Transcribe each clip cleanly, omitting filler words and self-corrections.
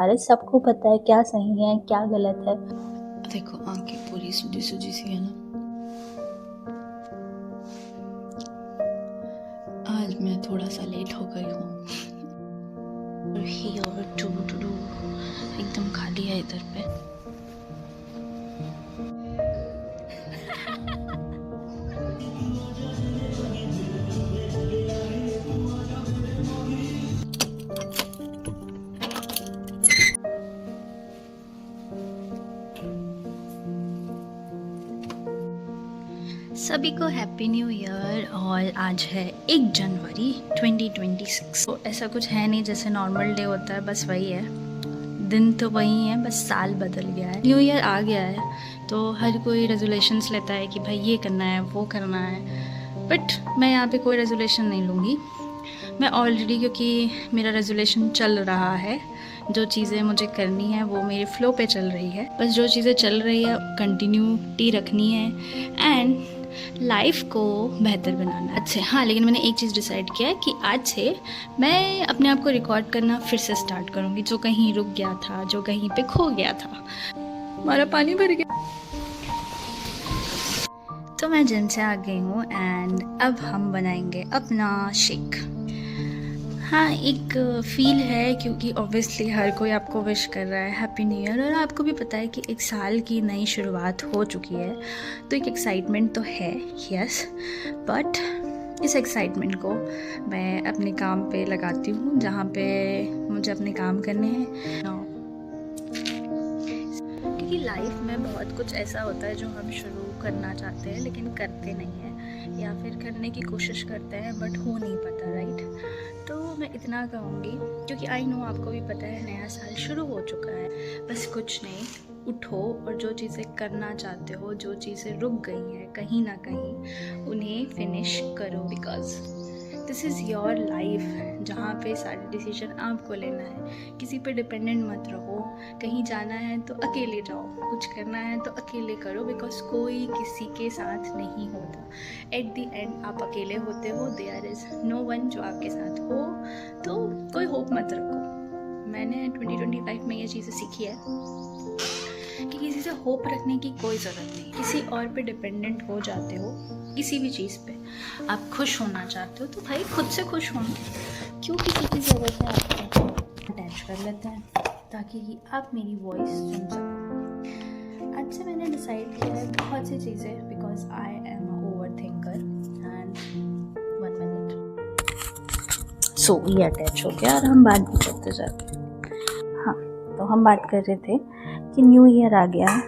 अरे सबको पता है क्या सही है क्या गलत है। देखो आंखें पूरी सूजी सूजी सी है ना। आज मैं थोड़ा सा लेट हो गई हूँ। एकदम खाली है इधर पे। सभी को हैप्पी न्यू ईयर। और आज है 1 जनवरी 2026। तो ऐसा कुछ है नहीं जैसे नॉर्मल डे होता है, बस वही है, दिन तो वही है, बस साल बदल गया है, न्यू ईयर आ गया है। तो हर कोई रेजोल्यूशंस लेता है कि भाई ये करना है वो करना है, बट मैं यहाँ पे कोई रेजोल्यूशन नहीं लूँगी। मैं ऑलरेडी, क्योंकि मेरा रेजोल्यूशन चल रहा है, जो चीज़ें मुझे करनी है वो मेरे फ्लो पे चल रही है, बस जो चीज़ें चल रही है कंटिन्यूटी रखनी है एंड लाइफ को बेहतर बनाना। अच्छा हाँ, लेकिन मैंने एक चीज़ डिसाइड किया है कि आज से मैं अपने आप को रिकॉर्ड करना फिर से स्टार्ट करूँगी, जो कहीं रुक गया था, जो कहीं पे खो गया था। हमारा पानी भर गया। तो मैं जिम से आ गई हूँ एंड अब हम बनाएंगे अपना शेक। हाँ, एक फील है क्योंकि ऑब्वियसली हर कोई आपको विश कर रहा है हैप्पी न्यू ईयर, और आपको भी पता है कि एक साल की नई शुरुआत हो चुकी है, तो एक एक्साइटमेंट तो है, यस। बट इस एक्साइटमेंट को मैं अपने काम पे लगाती हूँ, जहाँ पे मुझे अपने काम करने हैं। क्योंकि लाइफ में बहुत कुछ ऐसा होता है जो हम शुरू करना चाहते हैं लेकिन करते नहीं हैं, या फिर करने की कोशिश करते हैं बट हो नहीं पाता, राइट। तो मैं इतना कहूँगी, क्योंकि आई नो आपको भी पता है नया साल शुरू हो चुका है, बस कुछ नहीं, उठो और जो चीज़ें करना चाहते हो, जो चीज़ें रुक गई हैं कहीं ना कहीं, उन्हें फिनिश करो, because this is your life, जहाँ पे सारे डिसीजन आपको लेना है। किसी पे डिपेंडेंट मत रहो। कहीं जाना है तो अकेले जाओ, कुछ करना है तो अकेले करो, बिकॉज कोई किसी के साथ नहीं होता। एट द एंड आप अकेले होते हो, देयर इज़ नो वन जो आपके साथ हो, तो कोई होप मत रखो। मैंने 2025 में ये चीज़ें सीखी है कि किसी से होप रखने की कोई ज़रूरत नहीं। किसी और पे डिपेंडेंट हो जाते हो किसी भी चीज़ पे, आप खुश होना चाहते हो तो भाई खुद से खुश होना, क्यों किसी की ज़रूरत है आपको। अटैच कर लेते हैं ताकि आप मेरी वॉइस सुन सको। आज से मैंने डिसाइड किया है बहुत सी चीज़ें, because I am a over thinker and 1 minute so ये अटैच हो गया और हम बात भी करते जाते हैं। हाँ, तो हम बात कर रहे थे कि न्यू ईयर आ गया है,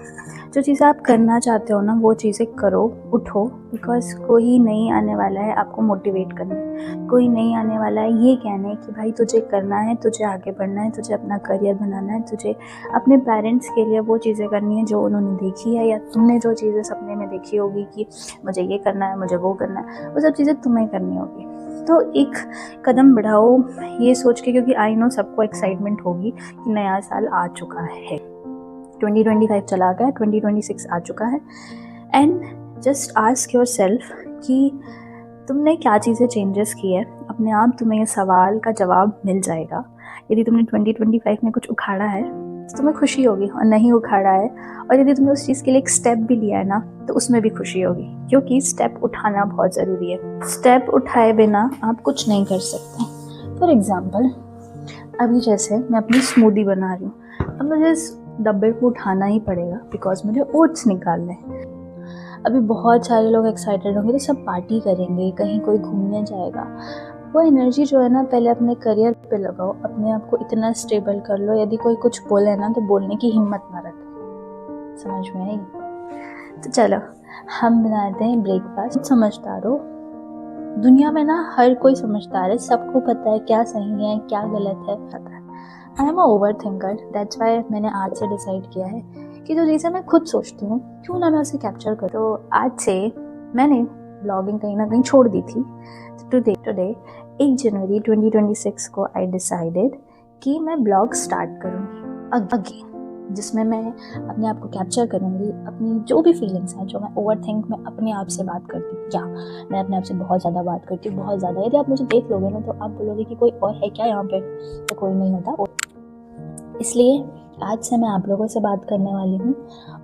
जो चीज़ें आप करना चाहते हो ना वो चीज़ें करो, उठो, बिकॉज कोई नहीं आने वाला है आपको मोटिवेट करने, कोई नहीं आने वाला है ये कहने कि भाई तुझे करना है, तुझे आगे बढ़ना है, तुझे अपना करियर बनाना है, तुझे अपने पेरेंट्स के लिए वो चीज़ें करनी है जो उन्होंने देखी है, या तुमने जो चीज़ें सपने में देखी होगी कि मुझे ये करना है, मुझे वो करना है, वो सब चीज़ें तुम्हें करनी होगी। तो एक कदम बढ़ाओ ये सोच के, क्योंकि आई नो सबको एक्साइटमेंट होगी कि नया साल आ चुका है, 2025 चला गया, 2026 आ चुका है, and just ask your self कि तुमने क्या चीज़ें चेंजेस की है। अपने आप तुम्हें ये सवाल का जवाब मिल जाएगा। यदि तुमने 2025 में कुछ उखाड़ा है तो तुम्हें खुशी होगी, और नहीं उखाड़ा है और यदि तुमने उस चीज़ के लिए एक स्टेप भी लिया है ना तो उसमें भी खुशी होगी, क्योंकि स्टेप उठाना बहुत ज़रूरी है। स्टेप उठाए बिना आप कुछ नहीं कर सकते। फॉर एग्ज़ाम्पल, अभी जैसे मैं अपनी स्मूदी बना रही हूँ, अब मुझे इस डब्बे को उठाना ही पड़ेगा बिकॉज मुझे ओट्स निकालने हैं। अभी बहुत सारे लोग एक्साइटेड होंगे तो सब पार्टी करेंगे, कहीं कोई घूमने जाएगा। वो एनर्जी जो है ना पहले अपने करियर पे लगाओ, अपने आप को इतना स्टेबल कर लो, यदि कोई कुछ बोले ना तो बोलने की हिम्मत ना रखें। समझ में आई? तो चलो हम बनाते हैं ब्रेकफास्ट। समझदार हो, दुनिया में ना हर कोई समझदार है, सबको पता है क्या सही है क्या गलत है, पता है। आई am a over thinker, that's why मैंने आज से डिसाइड किया है कि जो चीज़ें मैं खुद सोचती हूँ क्यों ना मैं उसे कैप्चर करूँ। तो आज से मैंने ब्लॉगिंग कहीं ना कहीं छोड़ दी थी। टुडे 1 जनवरी 2026 को आई डिसाइडेड कि मैं ब्लॉग स्टार्ट करूँगी अगेन, जिसमें मैं अपने आप को कैप्चर करूँगी, अपनी जो भी फीलिंग्स हैं, जो मैं ओवर थिंक में अपने आप से बात करती हूँ, या मैं अपने आप से बहुत ज़्यादा बात करती हूँ, बहुत ज़्यादा। यदि आप मुझे देख लोगे ना तो आप बोलोगे कि कोई और है क्या यहाँ पे, तो कोई नहीं होता। इसलिए आज से मैं आप लोगों से बात करने वाली हूँ,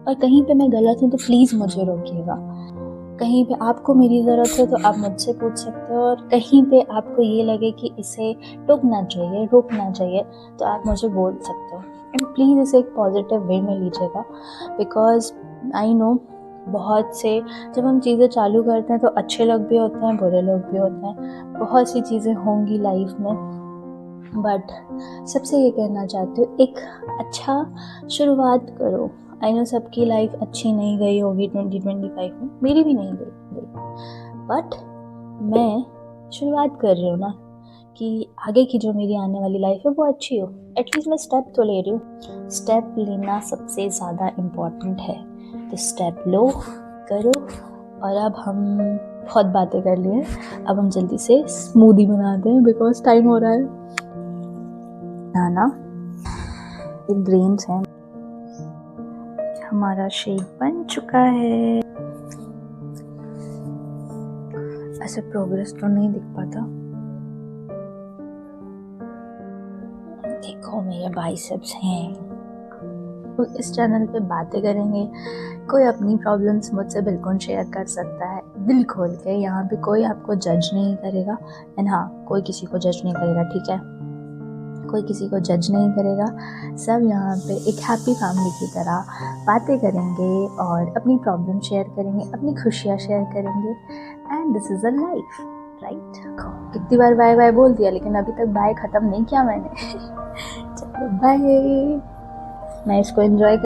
और कहीं पे मैं गलत हूँ तो प्लीज़ मुझे रोकिएगा। कहीं पे आपको मेरी ज़रूरत है तो आप मुझसे पूछ सकते हो, और कहीं पे आपको ये लगे कि इसे टोकना चाहिए, रोकना चाहिए, तो आप मुझे बोल सकते हो। एंड प्लीज़ इसे एक पॉजिटिव वे में लीजिएगा, बिकॉज़ आई नो बहुत से जब हम चीज़ें चालू करते हैं तो अच्छे लोग भी होते हैं, बुरे लोग भी होते हैं, बहुत सी चीज़ें होंगी लाइफ में। बट सबसे ये कहना चाहती हूँ, एक अच्छा शुरुआत करो। आई नो सबकी लाइफ अच्छी नहीं गई होगी 2025 में, मेरी भी नहीं गई, बट मैं शुरुआत कर रही हूँ ना, कि आगे की जो मेरी आने वाली लाइफ है वो अच्छी हो। एटलीस्ट मैं स्टेप तो ले रही हूँ। स्टेप लेना सबसे ज़्यादा इम्पॉर्टेंट है, तो स्टेप लो, करो। और अब हम बहुत बातें कर लिए, अब हम जल्दी से स्मूदी बनाते हैं, बिकॉज टाइम हो रहा है। ना ग्रेन्स हैं, हमारा शेक बन चुका है। ऐसे प्रोग्रेस तो नहीं दिख पाता, देखो मेरे बाइसेप्स हैं। तो इस चैनल पे बातें करेंगे, कोई अपनी प्रॉब्लम्स मुझसे बिल्कुल शेयर कर सकता है दिल खोल के। यहाँ पे कोई आपको जज नहीं करेगा, एंड हाँ, कोई किसी को जज नहीं करेगा, ठीक है? कोई किसी को जज नहीं करेगा। सब यहाँ पे एक हैप्पी फैमिली की तरह बातें करेंगे और अपनी प्रॉब्लम शेयर करेंगे, अपनी खुशियाँ शेयर करेंगे, and this is a life, right? कितनी बार बाय बाय बोल दिया, लेकिन अभी तक बाय ख़त्म नहीं किया मैंने। चलो बाय, मैं इसको एंजॉय